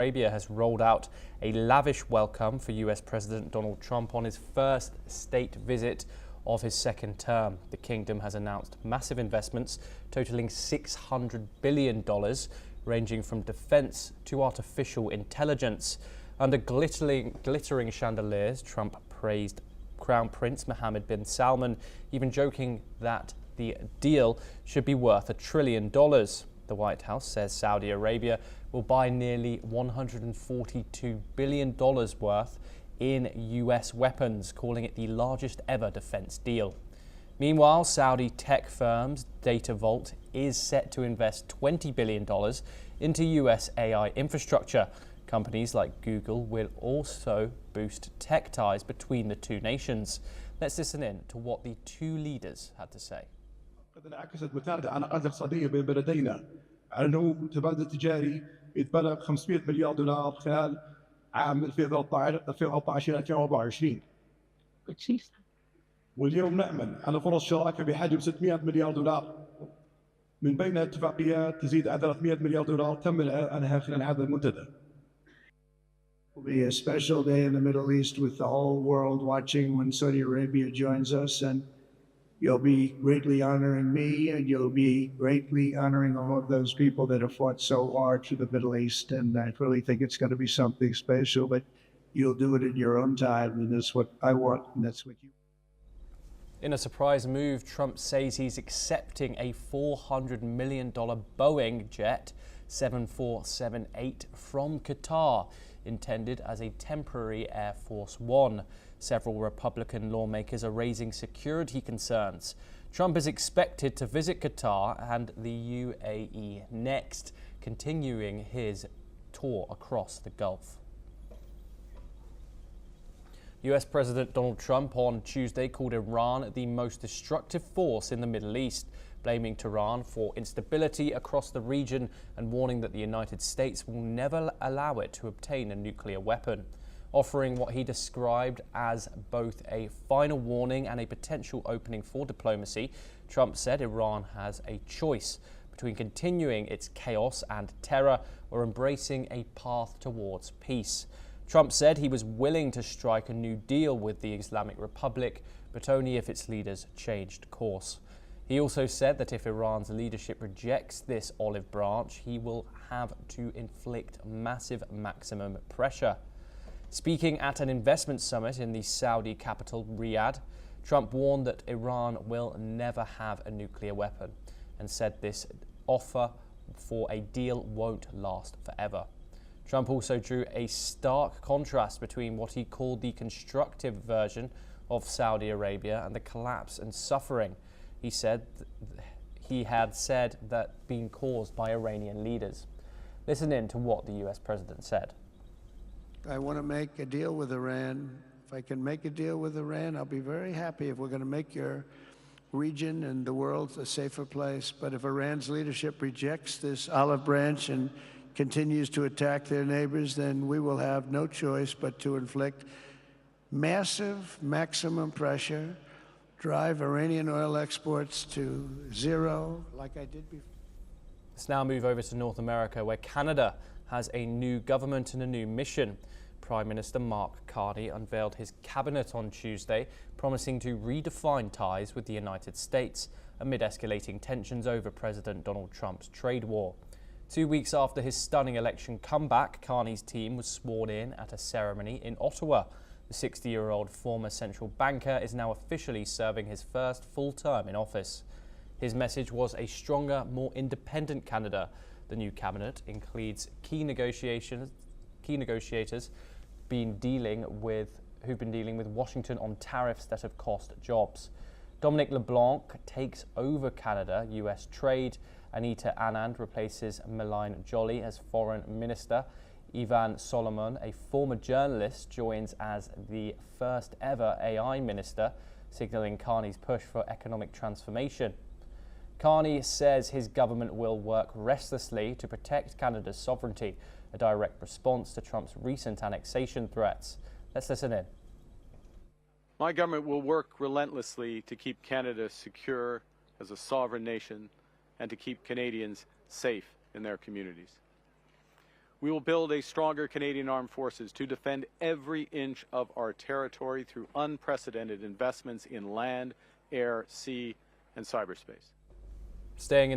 Arabia has rolled out a lavish welcome for US President Donald Trump on his first state visit of his second term. The kingdom has announced massive investments totaling $600 billion, ranging from defense to artificial intelligence. Under glittering chandeliers, Trump praised Crown Prince Mohammed bin Salman, even joking that the deal should be worth $1 trillion. The White House says Saudi Arabia will buy nearly $142 billion worth in US weapons, calling it the largest ever defense deal. Meanwhile, Saudi tech firms Data Vault is set to invest $20 billion into US AI infrastructure. Companies like Google will also boost tech ties between the two nations. Let's listen in to what the two leaders had to say. قد انعكست مساعدة على العلاقات الاقتصادية بين بلدينا على نمو متبادل تجاري يتبلغ $500 مليار خلال عام 2013 2024. واليوم نأمل على فرص شراكة بحجم $600 مليار، من بين اتفاقيات تزيد على $300 مليار تم الإعلانها خلال هذا المنتدى. It will be a special day in the Middle East with the whole world watching when Saudi Arabia joins us, and you'll be greatly honoring me, and you'll be greatly honoring all of those people that have fought so hard for the Middle East, and I really think it's going to be something special, but you'll do it in your own time, and that's what I want, and that's what you want. In a surprise move, Trump says he's accepting a $400 million Boeing jet 747-8 from Qatar, intended as a temporary Air Force One. Several Republican lawmakers are raising security concerns. Trump is expected to visit Qatar and the UAE next, continuing his tour across the Gulf. US President Donald Trump on Tuesday called Iran the most destructive force in the Middle East, blaming Tehran for instability across the region and warning that the United States will never allow it to obtain a nuclear weapon. Offering what he described as both a final warning and a potential opening for diplomacy, Trump said Iran has a choice between continuing its chaos and terror or embracing a path towards peace. Trump said he was willing to strike a new deal with the Islamic Republic, but only if its leaders changed course. He also said that if Iran's leadership rejects this olive branch, he will have to inflict massive maximum pressure. Speaking at an investment summit in the Saudi capital, Riyadh, Trump warned that Iran will never have a nuclear weapon and said this offer for a deal won't last forever. Trump also drew a stark contrast between what he called the constructive version of Saudi Arabia and the collapse and suffering he had said that being caused by Iranian leaders. Listen in to what the US president said. I want to make a deal with Iran. If I can make a deal with Iran, I'll be very happy if we're going to make your region and the world a safer place. But if Iran's leadership rejects this olive branch and continues to attack their neighbors, then we will have no choice but to inflict massive maximum pressure, drive Iranian oil exports to zero, like I did before. Let's now move over to North America, where Canada has a new government and a new mission. Prime Minister Mark Carney unveiled his cabinet on Tuesday, promising to redefine ties with the United States amid escalating tensions over President Donald Trump's trade war. 2 weeks after his stunning election comeback, Carney's team was sworn in at a ceremony in Ottawa. The 60-year-old former central banker is now officially serving his first full term in office. His message was a stronger, more independent Canada. The new cabinet includes key negotiators who've been dealing with Washington on tariffs that have cost jobs. Dominic LeBlanc takes over Canada U.S. trade. Anita Anand replaces Melaine Joly as foreign minister. Ivan Solomon, a former journalist, joins as the first ever AI minister, signaling Carney's push for economic transformation. Carney says his government will work restlessly to protect Canada's sovereignty, a direct response to Trump's recent annexation threats. Let's listen in. My government will work relentlessly to keep Canada secure as a sovereign nation and to keep Canadians safe in their communities. We will build a stronger Canadian Armed Forces to defend every inch of our territory through unprecedented investments in land, air, sea, and cyberspace. Staying in